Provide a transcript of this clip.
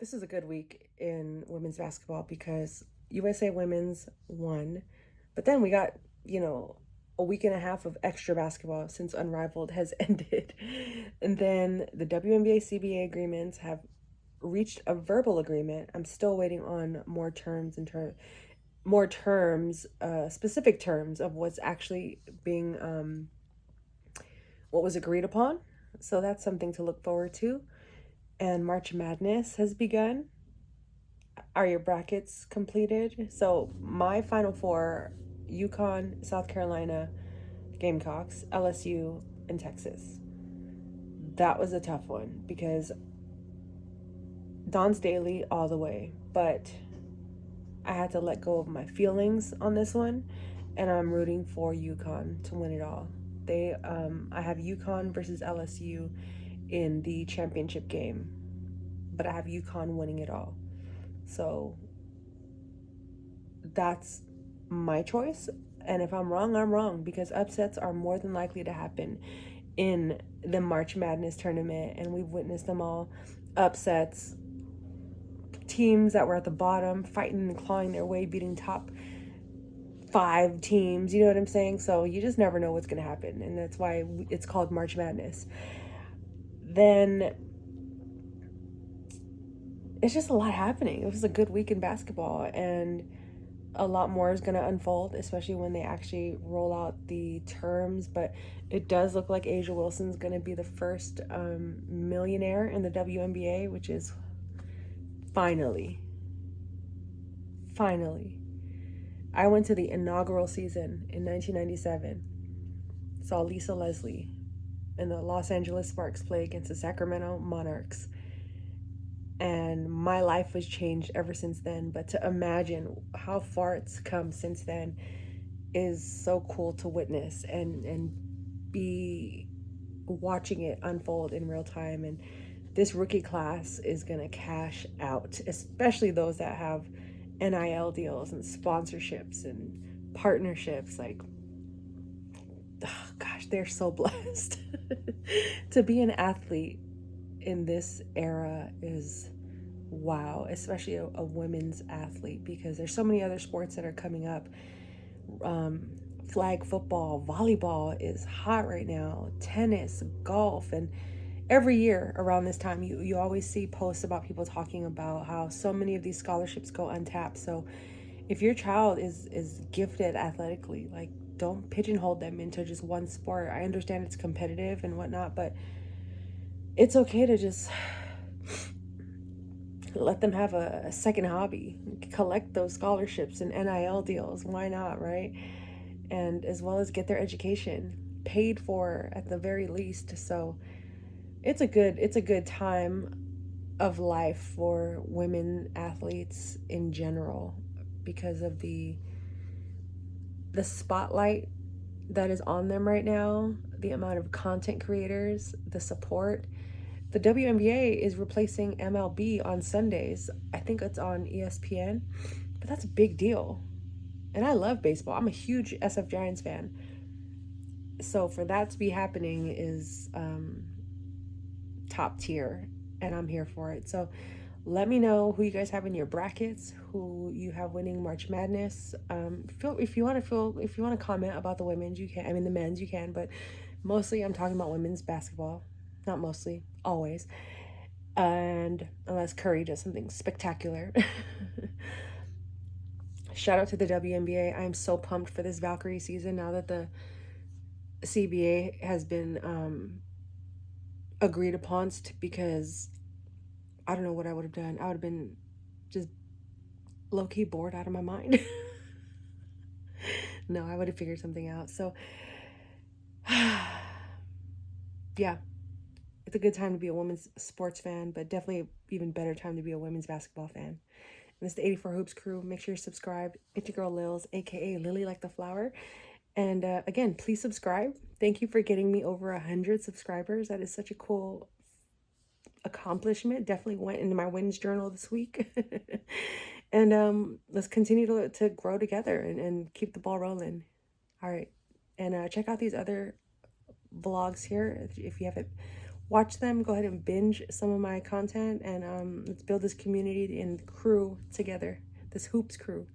This is a good week in women's basketball because USA Women's won, but then we got, you know, a week and a half of extra basketball since Unrivaled has ended. And then the WNBA CBA agreements have reached a verbal agreement. I'm still waiting on more terms specific terms of what's actually being what was agreed upon. So that's something to look forward to. And March Madness has begun. Are your brackets completed? So my final four: UConn, South Carolina, Gamecocks, LSU, and Texas. That was a tough one because Don's Daily all the way, but I had to let go of my feelings on this one, and I'm rooting for UConn to win it all. I have UConn versus LSU in the championship game, but I have UConn winning it all. So that's my choice. And if I'm wrong, I'm wrong because upsets are more than likely to happen in the March Madness tournament. And we've witnessed them all: upsets, teams that were at the bottom fighting and clawing their way, beating top five teams. You know what I'm saying? So you just never know what's going to happen. And that's why it's called March Madness. Then it's just a lot happening. It was a good week in basketball, and a lot more is going to unfold, especially when they actually roll out the terms. But it does look like Asia Wilson's going to be the first millionaire in the WNBA, which is finally. I went to the inaugural season in 1997, saw Lisa Leslie and the Los Angeles Sparks play against the Sacramento Monarchs. And my life was changed ever since then. But to imagine how far it's come since then is so cool to witness and be watching it unfold in real time. And this rookie class is gonna cash out, especially those that have NIL deals and sponsorships and partnerships. Like, oh gosh, they're so blessed. To be an athlete in this era is wow, especially a women's athlete, because there's so many other sports that are coming up. Flag football, volleyball is hot right now, tennis, golf. And every year around this time, you always see posts about people talking about how so many of these scholarships go untapped. So if your child is gifted athletically, like, don't pigeonhole them into just one sport. I understand it's competitive and whatnot, but it's okay to just let them have a second hobby, collect those scholarships and NIL deals. Why not, right? And as well as get their education paid for at the very least. So it's a good time of life for women athletes in general because of the spotlight that is on them right now, the amount of content creators, the support. The WNBA is replacing MLB on Sundays. I think it's on ESPN, but that's a big deal. And I love baseball. I'm a huge SF Giants fan. So for that to be happening is top tier, and I'm here for it. So let me know who you guys have in your brackets, who you have winning March Madness. If you want to comment about the women's, you can. I mean the men's, you can, but mostly I'm talking about women's basketball. Not mostly, always. And unless Curry does something spectacular. Shout out to the WNBA. I am so pumped for this Valkyrie season now that the CBA has been agreed upon, because I don't know what I would have done. I would have been just low-key bored out of my mind. No, I would have figured something out. So yeah, it's a good time to be a women's sports fan, but definitely even better time to be a women's basketball fan. And this is the 84 Hoops crew. Make sure you're subscribed. It's your girl Lils, aka Lily Like the Flower. And again, please subscribe. Thank you for getting me over 100 subscribers. That is such a cool accomplishment. Definitely went into my wins journal this week. And let's continue to grow together and keep the ball rolling. All right. And check out these other vlogs here if you haven't watch them, go ahead and binge some of my content, and let's build this community and crew together, this hoops crew.